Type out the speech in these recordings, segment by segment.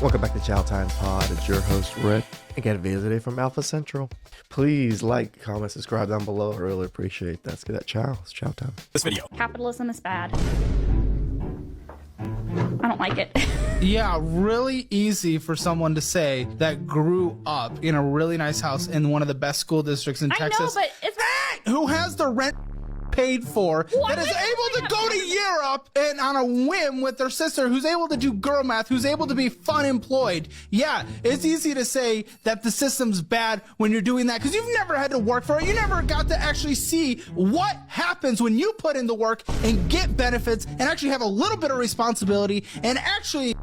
Welcome back to TheChowTimePod. It's your host, Rick. I get a video today from Alpha Central. Please like, comment, subscribe down below. I really appreciate that. Let's get that chow. It's chow time. This video. Capitalism is bad. I don't like it. Yeah, really easy for someone to say that grew up in a really nice house in one of the best school districts in Texas. I know, but it's... Who has the rent paid for, that is able to go to Europe and on a whim with their sister, who's able to do girl math, who's able to be fun employed. Yeah, it's easy to say that the system's bad when you're doing that because you've never had to work for it. You never got to actually see what happens when you put in the work and get benefits and actually have a little bit of responsibility and actually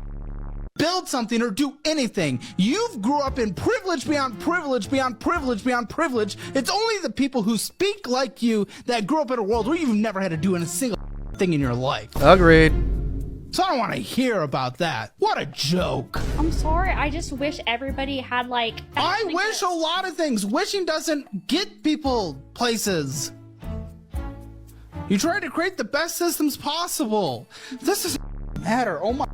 build something or do anything. You've grew up in privilege beyond privilege beyond privilege beyond privilege. It's only the people who speak like you that grew up in a world where you've never had to do a single thing in your life. Agreed. So I don't want to hear about that. What a joke. I'm sorry. I just wish everybody had like... I wish a lot of things. Wishing doesn't get people places. You try to create the best systems possible. This doesn't matter. Oh my...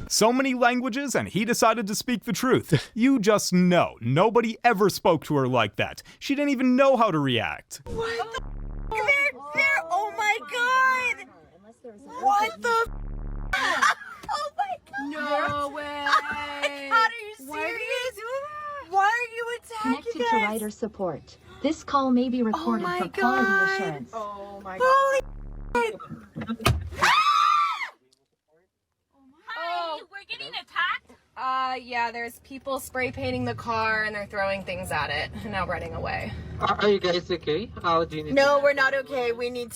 So many languages, and he decided to speak the truth. You just know. Nobody ever spoke to her like that. She didn't even know how to react. What the They're oh my god! What the Oh my god! No way! God, are you serious? Why are you doing that? Why are you attacking Connected to writer support. This call may be recorded for quality assurance. Oh my god. Holy We're getting attacked? Yeah, there's people spray painting the car and they're throwing things at it and now running away. Are you guys okay? How do you need No, we're not okay. We need,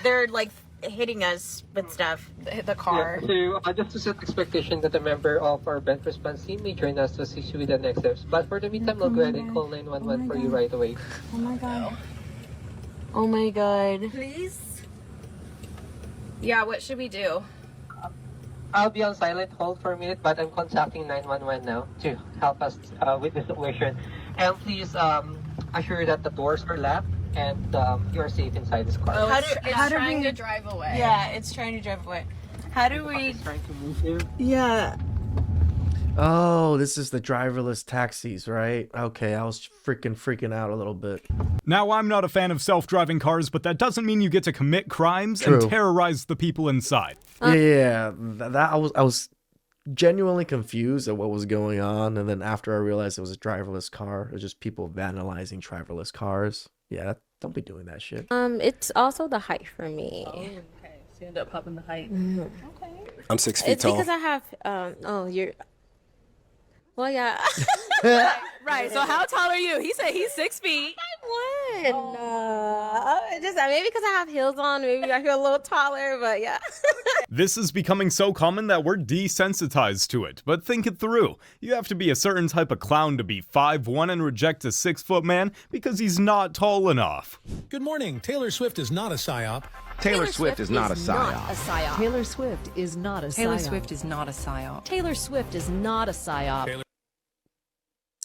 they're like hitting us with stuff. Hit the car. Yeah, so just to set expectation that a member of our event response team may join us to assist you with the next steps. But for the meantime, we'll go ahead and call 911 for you right away. Oh my god. Oh my god. Please? Yeah, what should we do? I'll be on silent hold for a minute, but I'm contacting 911 now to help us with the situation. And please assure that the doors are locked and you're safe inside this car. Oh, it's how do trying we to drive away. Yeah, it's trying to drive away. How do we? It's trying to move you. Yeah. Oh, this is the driverless taxis, right? Okay, I was freaking out a little bit. Now, I'm not a fan of self-driving cars, but that doesn't mean you get to commit crimes True. and terrorize the people inside. Yeah, that I was genuinely confused at what was going on, and then after I realized it was a driverless car, it was just people vandalizing driverless cars. Yeah, don't be doing that shit. It's also the height for me. Oh, okay. So you end up popping the height. Mm-hmm. Okay. I'm 6 feet It's tall. because I have, you're... Well, yeah. Right, so how tall are you? He said he's 6 feet. I wouldn't. Just maybe because I have heels on, maybe I feel a little taller, but yeah. This is becoming so common that we're desensitized to it, but think it through. You have to be a certain type of clown to be 5'1" and reject a 6-foot man because he's not tall enough. Good morning. Taylor Swift is not a psyop. Taylor Swift is not a psyop. Taylor Swift is not a psyop. Taylor Swift is not a psyop. Taylor Swift is not a psyop.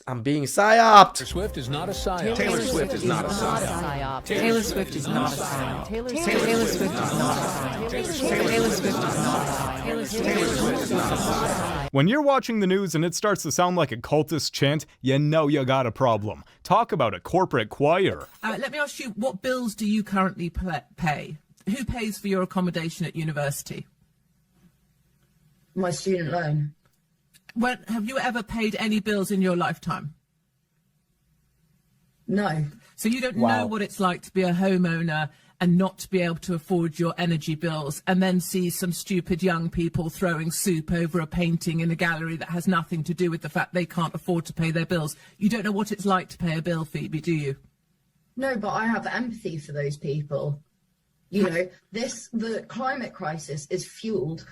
I'm being psyoped. Taylor Swift is not a psyop. Taylor Swift is not a psyop. Taylor Swift is not a psyop. Taylor Swift is not a psyop. Taylor Swift is not a psyop. Taylor Swift is not a psyop. When you're watching the news and it starts to sound like a cultist chant, you know you got a problem. Talk about a corporate choir. Let me ask you, what bills do you currently pay? Who pays for your accommodation at university? My student loan. Have you ever paid any bills in your lifetime? No. So you don't know what it's like to be a homeowner and not to be able to afford your energy bills and then see some stupid young people throwing soup over a painting in a gallery that has nothing to do with the fact they can't afford to pay their bills. You don't know what it's like to pay a bill, Phoebe, do you? No, but I have empathy for those people. You know, the climate crisis is fueled,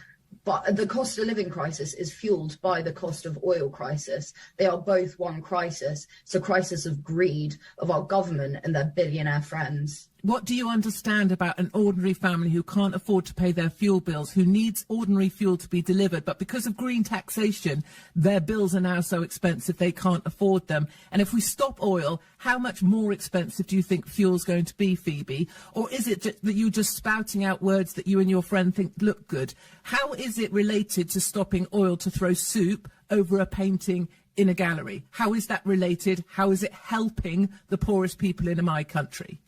but the cost of living crisis is fueled by the cost of oil crisis. They are both one crisis. It's a crisis of greed of our government and their billionaire friends. What do you understand about an ordinary family who can't afford to pay their fuel bills, who needs ordinary fuel to be delivered, but because of green taxation, their bills are now so expensive they can't afford them? And if we stop oil, how much more expensive do you think fuel's going to be, Phoebe? Or is it that you're just spouting out words that you and your friend think look good? How is it related to stopping oil to throw soup over a painting in a gallery? How is that related? How is it helping the poorest people in my country?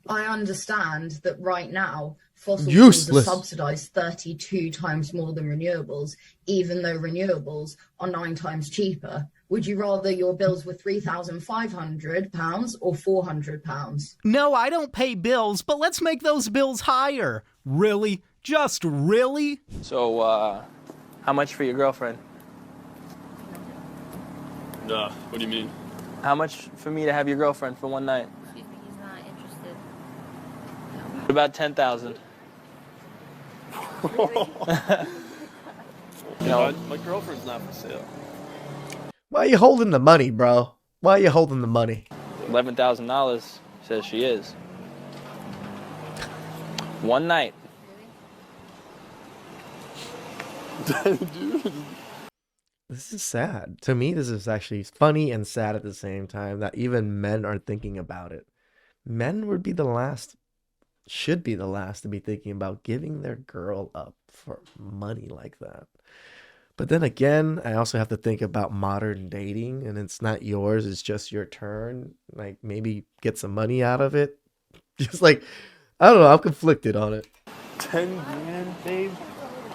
I understand that right now fossil Useless. fuels are subsidised 32 times more than renewables, even though renewables are 9 times cheaper. Would you rather your bills were £3,500 or £400? No, I don't pay bills, but let's make those bills higher. Really? Just really? So, how much for your girlfriend? What do you mean? How much for me to have your girlfriend for one night? He's not interested. What about 10,000? No, my girlfriend's not for sale. Why are you holding the money, bro? Why are you holding the money? $11,000 says she is. One night. Dude. This is sad. To me, this is actually funny and sad at the same time that even men are thinking about it. Men would be the last, should be the last to be thinking about giving their girl up for money like that. But then again, I also have to think about modern dating, and it's not yours, it's just your turn. Like, maybe get some money out of it. Just like, I don't know, I'm conflicted on it. 10 grand, babe?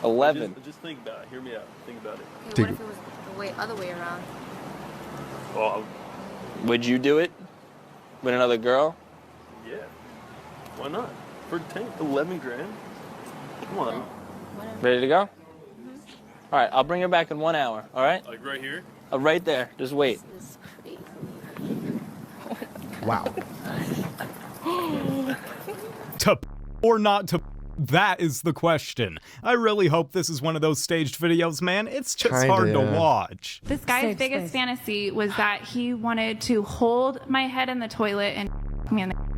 11. Just think about it. Hear me out. Think about it. Okay, what if it was the other way around? Well, Would you do it with another girl? yeah. Why not? For 11 grand? Come on. Ready to go? All right, I'll bring her back in 1 hour, all right? Like right here? Right there. Just wait. Wow. To or not to? That is the question. I really hope this is one of those staged videos, man. It's just Kinda, hard to yeah. watch. This guy's biggest fantasy was that he wanted to hold my head in the toilet and me in the.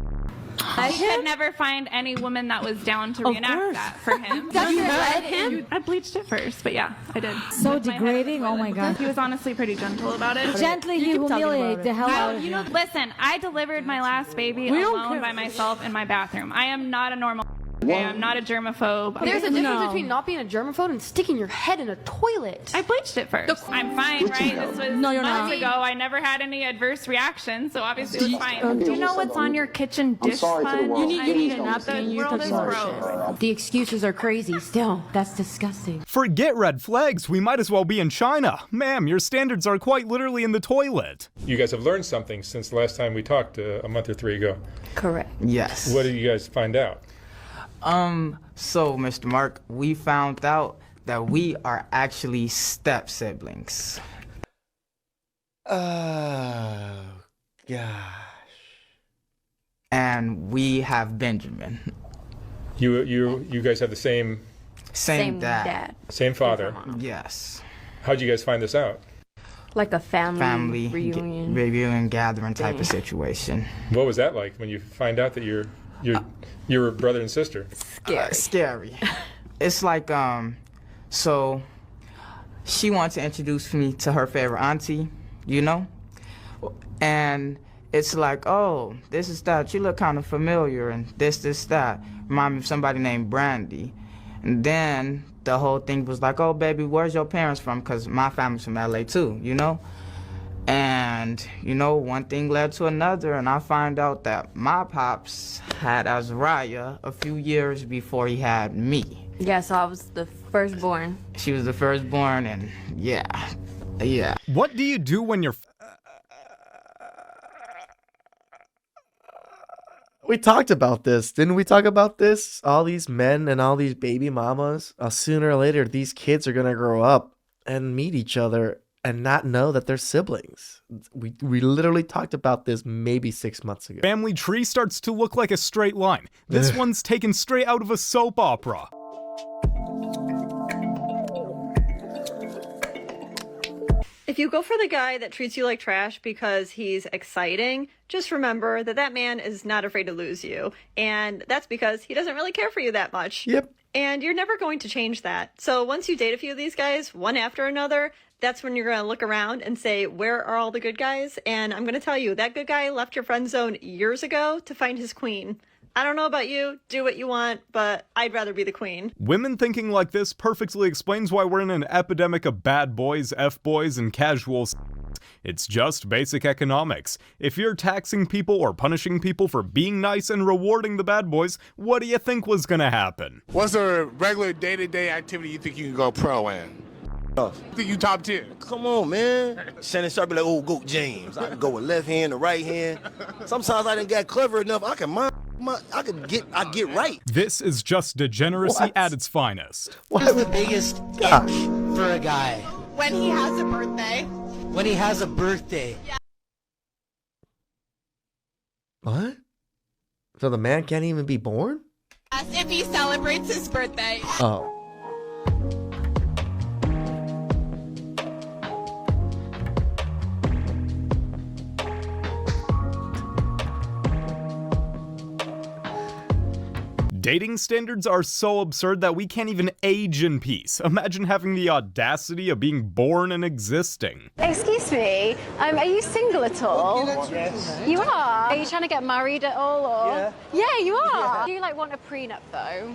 He could never find any woman that was down to reenact that for him. Did you let him? I bleached it first, but yeah, I did. So With my head in the degrading. Oh my toilet. god. He was honestly pretty gentle about it. Gently, he humiliated the hell out of you. Listen, I delivered my last baby alone by myself in my bathroom. I am not a normal. Okay, I'm not a germaphobe. There's a difference between not being a germaphobe and sticking your head in a toilet. I bleached it first. I'm fine, right? This was months ago. I never had any adverse reactions, so obviously it was fine. Do you know what's on your kitchen dish sponge? You need a napkin. The world is gross. The excuses are crazy. Still, that's disgusting. Forget red flags. We might as well be in China. Ma'am, your standards are quite literally in the toilet. You guys have learned something since the last time we talked a month or 3 ago. Correct. Yes. What did you guys find out? So, Mr. Mark, we found out that we are actually step siblings. Oh, gosh. And we have Benjamin. You guys have the same dad. Same father. Yes. How'd you guys find this out? Like a family reunion. Reunion gathering type of situation. What was that like when you find out that you're brother and sister? Scary. It's like, so she wants to introduce me to her favorite auntie, you know? And it's like, oh, this is that. You look kind of familiar, and this, that. Remind me of somebody named Brandy. And then the whole thing was like, oh, baby, where's your parents from? Because my family's from LA too, you know? And, you know, one thing led to another, and I find out that my pops had Azariah a few years before he had me. Yeah, so I was the firstborn. She was the firstborn, and yeah. What do you do when you're... We talked about this. Didn't we talk about this? All these men and all these baby mamas, sooner or later, these kids are going to grow up and meet each other and not know that they're siblings. We literally talked about this maybe 6 months ago. Family tree starts to look like a straight line. This one's taken straight out of a soap opera. If you go for the guy that treats you like trash because he's exciting, just remember that that man is not afraid to lose you. And that's because he doesn't really care for you that much. Yep. And you're never going to change that. So once you date a few of these guys, one after another, that's when you're going to look around and say, where are all the good guys? And I'm going to tell you, that good guy left your friend zone years ago to find his queen. I don't know about you, do what you want, but I'd rather be the queen. Women thinking like this perfectly explains why we're in an epidemic of bad boys, F-boys, and casual s***. It's just basic economics. If you're taxing people or punishing people for being nice and rewarding the bad boys, what do you think was gonna happen? What's a regular day-to-day activity you think you can go pro in? I think you top 10. Come on, man. Shannon Sharp be like, oh, go James. I can go with left hand or right hand. Sometimes I done got clever enough. I get right. This is just degeneracy at its finest. What is the biggest itch for a guy? When he has a birthday. When he has a birthday. Yeah. What? So the man can't even be born? If he celebrates his birthday. Oh. Dating standards are so absurd that we can't even age in peace. Imagine having the audacity of being born and existing. Excuse me, are you single at all? Yes. You are? Are you trying to get married at all? Or? Yeah. Yeah, you are. Yeah. Do you want a prenup though?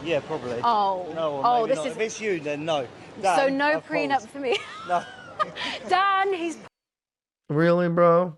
Yeah, probably. Oh. No, oh, this is... If it's you, then no. Dan, so no prenup for me? No. Dan, he's... Really, bro?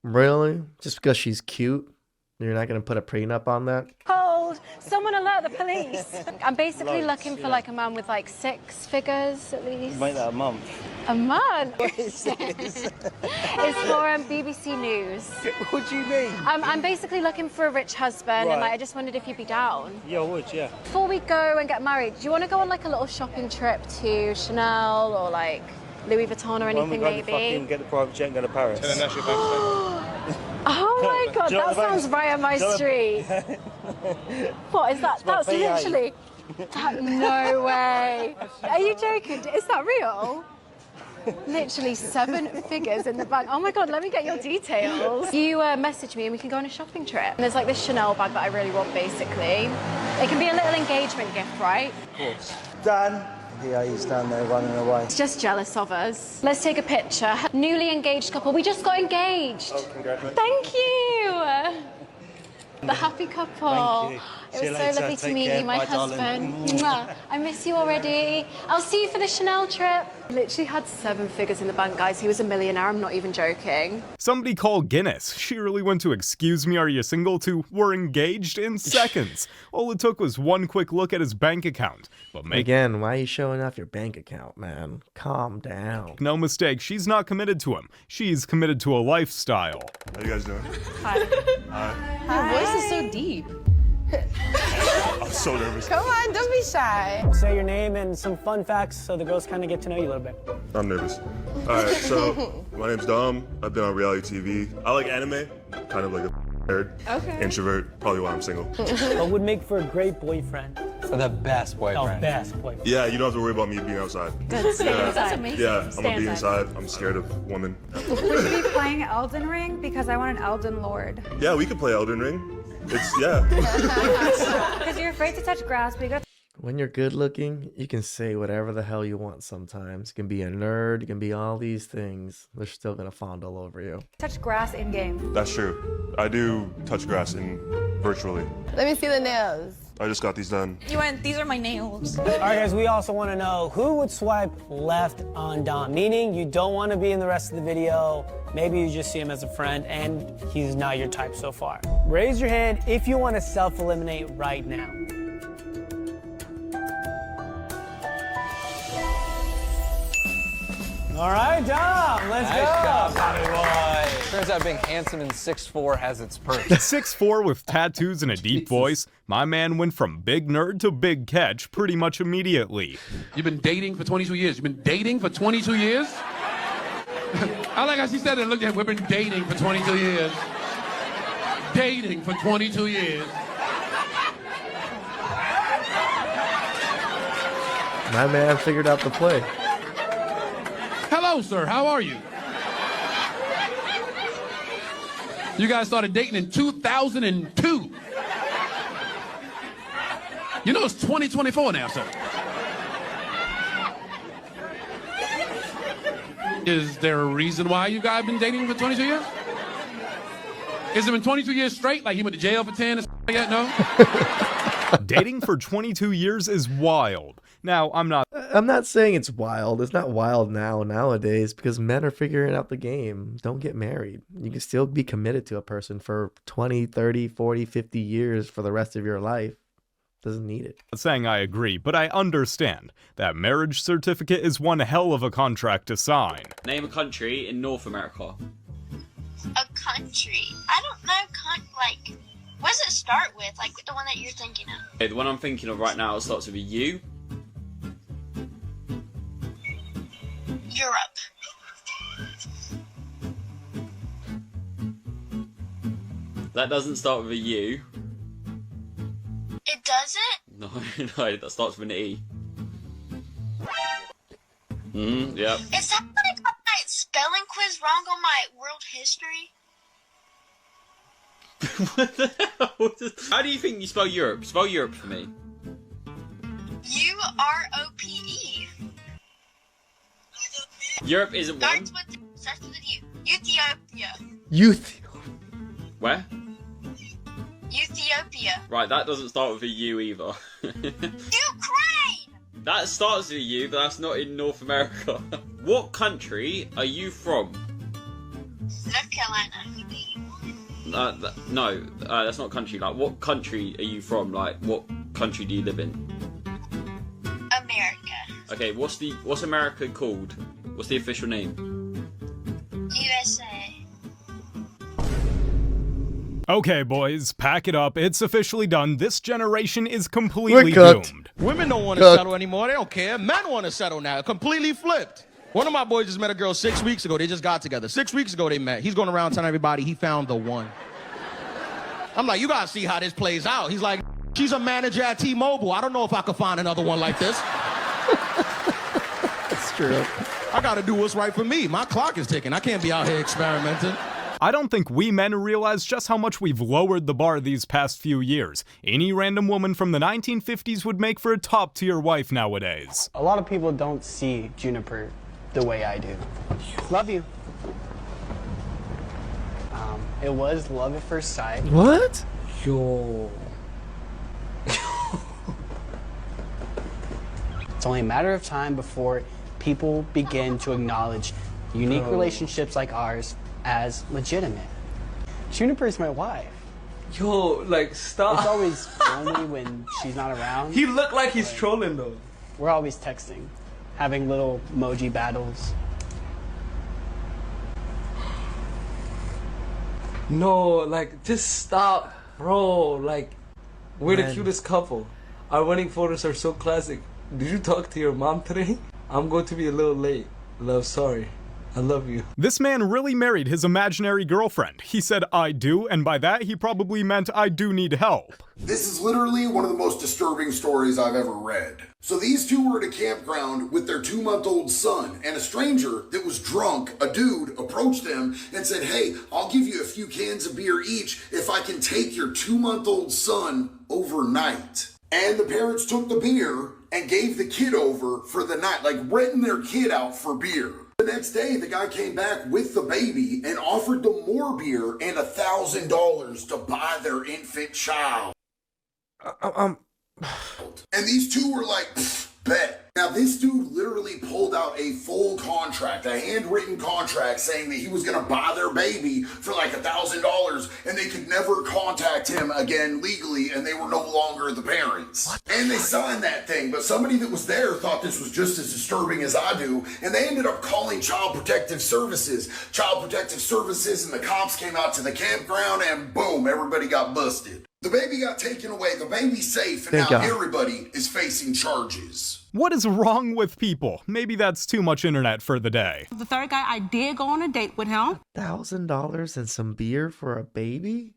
Really? Just because she's cute? You're not going to put a prenup on that? Cold. Someone alert the police. I'm basically looking for like a man with like 6 figures at least. Make that a month. A month? What is this? It's for BBC News. What do you mean? I'm basically looking for a rich husband, and like, I just wondered if you'd be down. Yeah, I would, yeah. Before we go and get married, do you want to go on like a little shopping trip to Chanel or like Louis Vuitton or anything, maybe? Fucking get the private jet and go to Paris. Oh my god, that sounds right up my street. What is that? That's literally... No way. Are you joking? Is that real? Literally 7 figures in the bag. Oh my god, let me get your details. You message me and we can go on a shopping trip. And there's like this Chanel bag that I really want, basically. It can be a little engagement gift, right? Of course. Dan. Yeah, he's down there running away. He's just jealous of us. Let's take a picture. Newly engaged couple. We just got engaged. Oh, congratulations. Thank you. The happy couple. Thank you. It was so lovely to meet you, my husband. Mwah. I miss you already. I'll see you for the Chanel trip. Literally had 7 figures in the bank, guys. He was a millionaire. I'm not even joking. Somebody call Guinness. She really went to "excuse me, are you single?" to "we're engaged" in seconds. All it took was one quick look at his bank account. But Again, why are you showing off your bank account, man? Calm down. No mistake, she's not committed to him. She's committed to a lifestyle. How you guys doing? Hi. Hi. Your voice is so deep. I'm so nervous. Come on, don't be shy. Say your name and some fun facts so the girls kind of get to know you a little bit. I'm nervous. All right, so my name's Dom. I've been on reality TV. I like anime, kind of like a nerd. Okay. Introvert, probably why I'm single. What would make for a great boyfriend? For the best boyfriend. Oh, best boyfriend. Yeah, you don't have to worry about me being outside. Good. Stay Yeah. inside. That's amazing. Yeah, I'm Stay gonna be inside. inside. I'm scared of women. Would you be playing Elden Ring? Because I want an Elden Lord. Yeah, we could play Elden Ring. Yeah. Because you're afraid to touch grass, but you got When you're good looking, you can say whatever the hell you want sometimes. You can be a nerd, you can be all these things. They're still gonna fondle over you. touch grass in game. That's true. I do touch grass virtually. Let me see the nails. I just got these done. These are my nails. All right, guys, we also want to know who would swipe left on Dom, meaning you don't want to be in the rest of the video. Maybe you just see him as a friend and he's not your type so far. Raise your hand if you want to self-eliminate right now. All right, Dom, let's go. Nice job, Tommy boy. Turns out being handsome and 6'4" has its perks. 6'4" with tattoos and a deep voice, my man went from big nerd to big catch pretty much immediately. You've been dating for 22 years. You've been dating for 22 years? I like how she said it and looked at him. We've been dating for 22 years. Dating for 22 years. My man figured out the play. Hello, Hello, sir. How are you? You guys started dating in 2002. You know it's 2024 now, sir. Is there a reason why you guys been dating for 22 years? Has it been 22 years straight? Like you went to jail for 10 or something like that? No? Dating for 22 years is wild. Now, I'm not saying it's wild. It's not wild nowadays because men are figuring out the game. Don't get married. You can still be committed to a person for 20, 30, 40, 50 years for the rest of your life. Doesn't need it. not saying I agree, but I understand that marriage certificate is one hell of a contract to sign. Name a country in North America. A country? I don't know, like, what does it start with? Like, the one that you're thinking of? Okay, the one I'm thinking of right now starts with a U. Europe. That doesn't start with a U. It doesn't? No, no, that starts with an E. Yep. Is that when I got my spelling quiz wrong on my world history? What the hell? How do you think you spell Europe? Spell Europe for me. U-R-O-P-E. Europe isn't one. Starts with U. Ethiopia. Where? Ethiopia. Right, that doesn't start with a U either. Ukraine! That starts with a U, but that's not in North America. What country are you from? North Carolina. No, that's not country. Like, what country are you from? Like, what country do you live in? America. Okay, what's America called? What's the official name? USA. Okay, boys, pack it up. It's officially done. This generation is completely doomed. Women don't want to settle anymore. They don't care. Men want to settle now. Completely flipped. One of my boys just met a girl 6 weeks ago. They just got together. 6 weeks ago they met. He's going around telling everybody he found the one. I'm like, you got to see how this plays out. He's like, she's a manager at T-Mobile. I don't know if I could find another one like this. That's true. I got to do what's right for me. My clock is ticking. I can't be out here experimenting. I don't think we men realize just how much we've lowered the bar these past few years. Any random woman from the 1950s would make for a top-tier wife nowadays. A lot of people don't see Juniper the way I do. Love you. It was love at first sight. What? Yo. It's only a matter of time before people begin to acknowledge unique relationships like ours as legitimate. Juniper's my wife. Yo, like, stop. It's always lonely when she's not around. He looked like he's trolling though. We're always texting, having little emoji battles. No, like, just stop, bro. Like, we're the cutest couple. Our wedding photos are so classic. Did you talk to your mom today? I'm going to be a little late. Love, sorry. I love you. This man really married his imaginary girlfriend. He said, I do, and by that he probably meant I do need help. This is literally one of the most disturbing stories I've ever read. So these two were at a campground with their 2-month-old son, and a stranger that was drunk, a dude, approached them and said, hey, I'll give you a few cans of beer each if I can take your 2-month-old son overnight. And the parents took the beer and gave the kid over for the night, like renting their kid out for beer. The next day, the guy came back with the baby and offered them more beer and $1,000 to buy their infant child. And these two were like, bet. Now, this dude literally pulled out a full contract, a handwritten contract saying that he was going to buy their baby for like $1,000 and they could never contact him again legally and they were no longer the parents. And they signed that thing, but somebody that was there thought this was just as disturbing as I do, and they ended up calling Child Protective Services. Child Protective Services and the cops came out to the campground and boom, everybody got busted. The baby got taken away, the baby's safe, and now everybody is facing charges. What is wrong with people? Maybe that's too much internet for the day. The third guy, I did go on a date with him. $1,000 and some beer for a baby?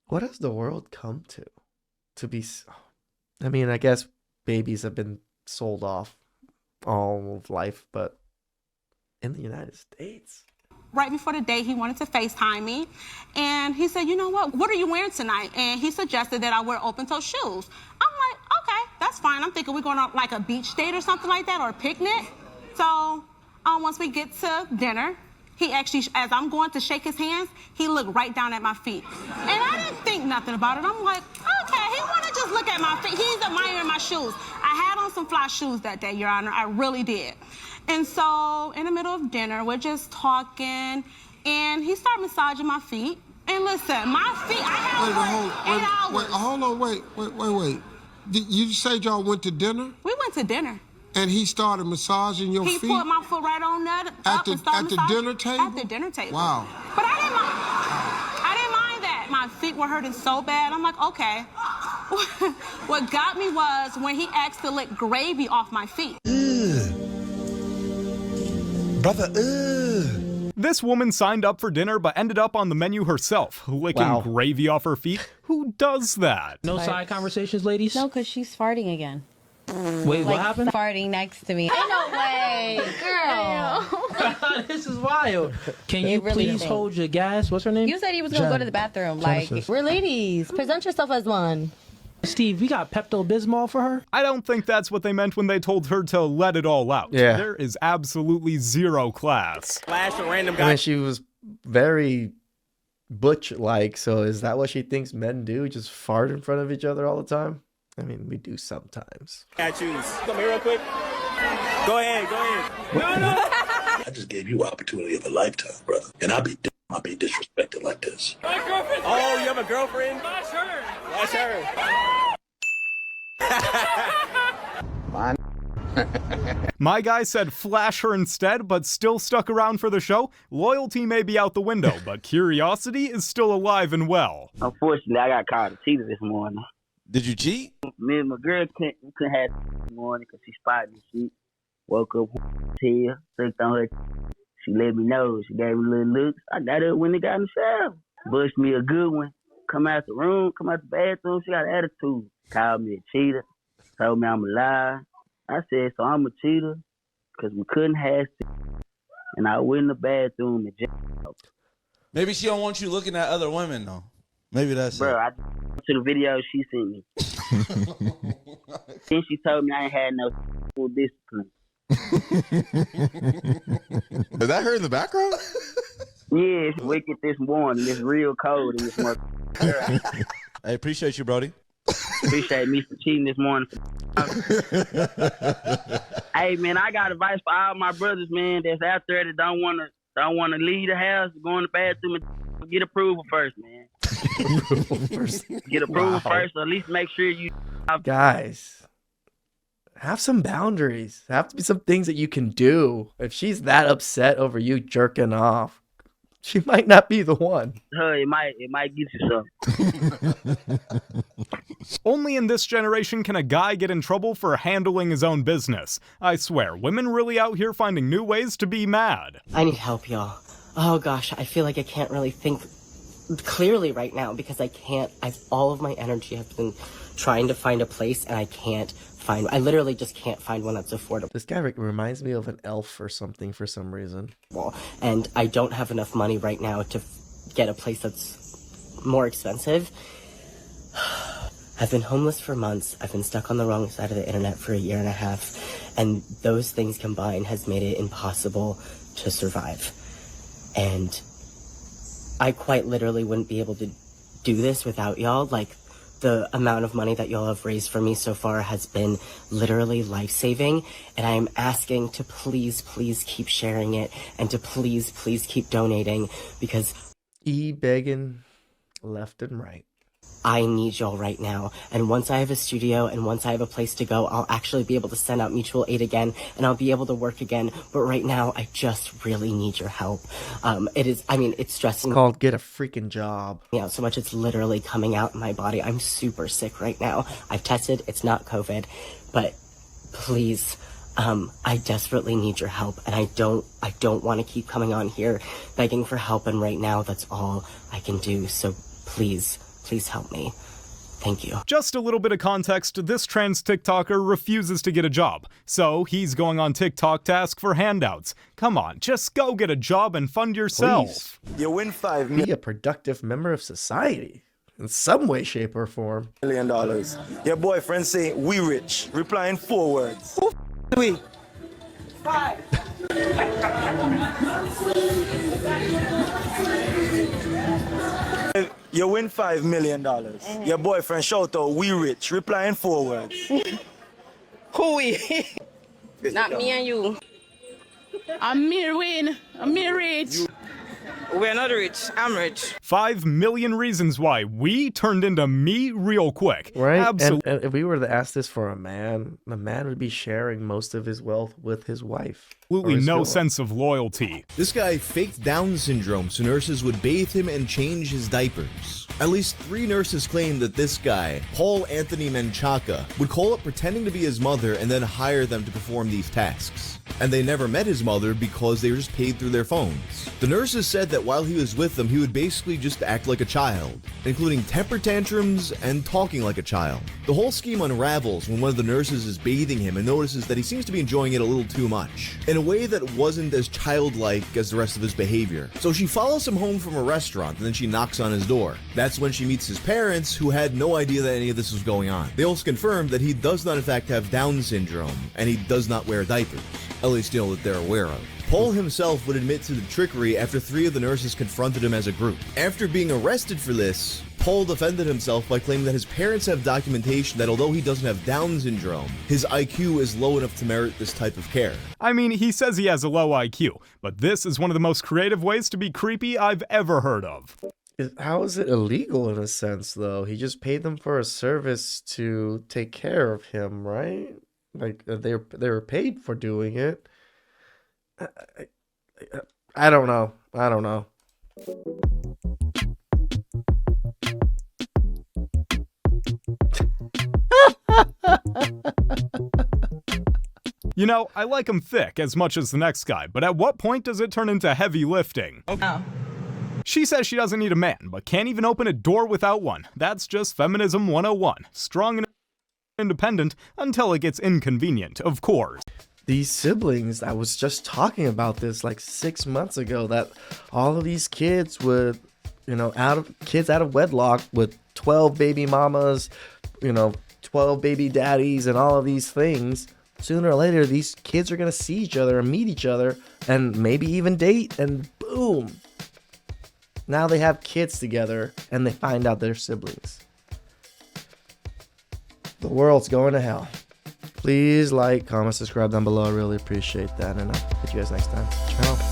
What has the world come to? To be... I mean, I guess babies have been sold off all of life, but in the United States. Right before the date, he wanted to FaceTime me. And he said, you know what are you wearing tonight? And he suggested that I wear open-toe shoes. I'm like, okay, that's fine. I'm thinking we're going on like a beach date or something like that, or a picnic. So once we get to dinner, he actually, as I'm going to shake his hands, he looked right down at my feet. And I didn't think nothing about it. I'm like, okay, he want to just look at my feet. He's admiring my shoes. I had on some fly shoes that day, Your Honor. I really did. And so in the middle of dinner, we're just talking, and he started massaging my feet. And listen, my feet, I have Hold on, wait. Did you say y'all went to dinner? We went to dinner. And he started massaging your feet? He put my foot right on that. At the dinner table? At the dinner table. Wow. But I didn't mind that. My feet were hurting so bad. I'm like, okay. What got me was when he asked to lick gravy off my feet. Brother, This woman signed up for dinner but ended up on the menu herself, licking gravy off her feet. Who does that? No side conversations, ladies? No, because she's farting again. Wait, what happened? Farting next to me. Ain't no way, girl. This is wild. Can you please hold your gas? What's her name? You said he was going to go to the bathroom. Like, we're ladies. Present yourself as one. Steve, we got Pepto-Bismol for her? I don't think that's what they meant when they told her to let it all out. Yeah. There is absolutely zero class. Flash a random guy. I mean, she was very butch-like, so is that what she thinks men do? Just fart in front of each other all the time? I mean, we do sometimes. I choose. Come here real quick. Go ahead. No. I just gave you an opportunity of a lifetime, brother. And I'll be disrespected like this. Oh, you have a girlfriend? Flash her. My guy said flash her instead, but still stuck around for the show. Loyalty may be out the window, but curiosity is still alive and well. Unfortunately, I got caught a cheater this morning. Did you cheat? Me and my girl couldn't have this morning because she spotted me. She woke up here, sucked on her. She let me know. She gave me a little looks. I got her when they got in the shower. Bushed me a good one. Come out the bathroom. She got an attitude. Called me a cheater. Told me I'm a liar. I said, so I'm a cheater because we couldn't have sex. And I went in the bathroom and just... Maybe she don't want you looking at other women, though. Maybe that's Bro, I to the video she sent me. Then she told me I ain't had no full discipline. Is that her in the background? Yeah, it's wicked this morning. It's real cold in this month. I appreciate you, Brody. Appreciate me for cheating this morning. Hey, man, I got advice for all my brothers, man, that's out there that don't want to leave the house, go in the bathroom and get approval first, man. Get approval first, or at least make sure you... Guys, have some boundaries. Have to be some things that you can do. If she's that upset over you jerking off, she might not be the one. It might get you something. Only in this generation can a guy get in trouble for handling his own business. I swear, women really out here finding new ways to be mad. I need help, y'all. Oh gosh, I feel like I can't really think clearly right now because all of my energy has been trying to find a place and I literally just can't find one that's affordable. This guy reminds me of an elf or something for some reason. And I don't have enough money right now to get a place that's more expensive. I've been homeless for months. I've been stuck on the wrong side of the internet for 1.5 years. And those things combined has made it impossible to survive. And I quite literally wouldn't be able to do this without y'all. Like, the amount of money that y'all have raised for me so far has been literally life-saving. And I am asking to please keep sharing it and to please keep donating because... begging left and right. I need y'all right now. And once I have a studio and once I have a place to go, I'll actually be able to send out mutual aid again and I'll be able to work again. But right now, I just really need your help. It's stressing. It's called get a freaking job. Yeah, so much it's literally coming out in my body. I'm super sick right now. I've tested. It's not COVID. But please, I desperately need your help. And I don't want to keep coming on here begging for help. And right now, that's all I can do. So please help me. Thank you. Just a little bit of context, this trans TikToker refuses to get a job, so he's going on TikTok to ask for handouts. Come on, just go get a job and fund yourself. Please. You win $5 million. Be a productive member of society in some way, shape, or form. $1 million. Your boyfriend say, we rich. Reply in 4 words. Who we? 5. You win $5 million. Your boyfriend shout out, we rich. Reply in 4 words. Who we? Not me and you. I'm me win. I'm me rich. We're not rich. I'm rich. 5 million reasons why we turned into me real quick. Right? Absolutely. And if we were to ask this for a man, the man would be sharing most of his wealth with his wife. Absolutely no sense of loyalty. This guy faked Down syndrome so nurses would bathe him and change his diapers. At least 3 nurses claim that this guy, Paul Anthony Menchaca, would call up pretending to be his mother and then hire them to perform these tasks. And they never met his mother because they were just paid through their phones. The nurses said that while he was with them, he would basically just act like a child, including temper tantrums and talking like a child. The whole scheme unravels when one of the nurses is bathing him and notices that he seems to be enjoying it a little too much, in a way that wasn't as childlike as the rest of his behavior. So she follows him home from a restaurant and then she knocks on his door. That's when she meets his parents, who had no idea that any of this was going on. They also confirmed that he does not in fact have Down syndrome, and he does not wear diapers. At least, you know, that they're aware of. Paul himself would admit to the trickery after 3 of the nurses confronted him as a group. After being arrested for this, Paul defended himself by claiming that his parents have documentation that although he doesn't have Down syndrome, his IQ is low enough to merit this type of care. I mean, he says he has a low IQ, but this is one of the most creative ways to be creepy I've ever heard of. How is it illegal in a sense, though? He just paid them for a service to take care of him, right? Like, they were paid for doing it. I don't know. I don't know. You know, I like him thick as much as the next guy, but at what point does it turn into heavy lifting? Oh. She says she doesn't need a man, but can't even open a door without one. That's just Feminism 101. Strong and independent until it gets inconvenient, of course. These siblings, I was just talking about this like 6 months ago, that all of these kids with, you know, out of wedlock with 12 baby mamas, you know, 12 baby daddies and all of these things, sooner or later these kids are going to see each other and meet each other and maybe even date, and boom, now they have kids together and they find out they're siblings. The world's going to hell. Please like, comment, subscribe down below. I really appreciate that. And I'll catch you guys next time. Ciao.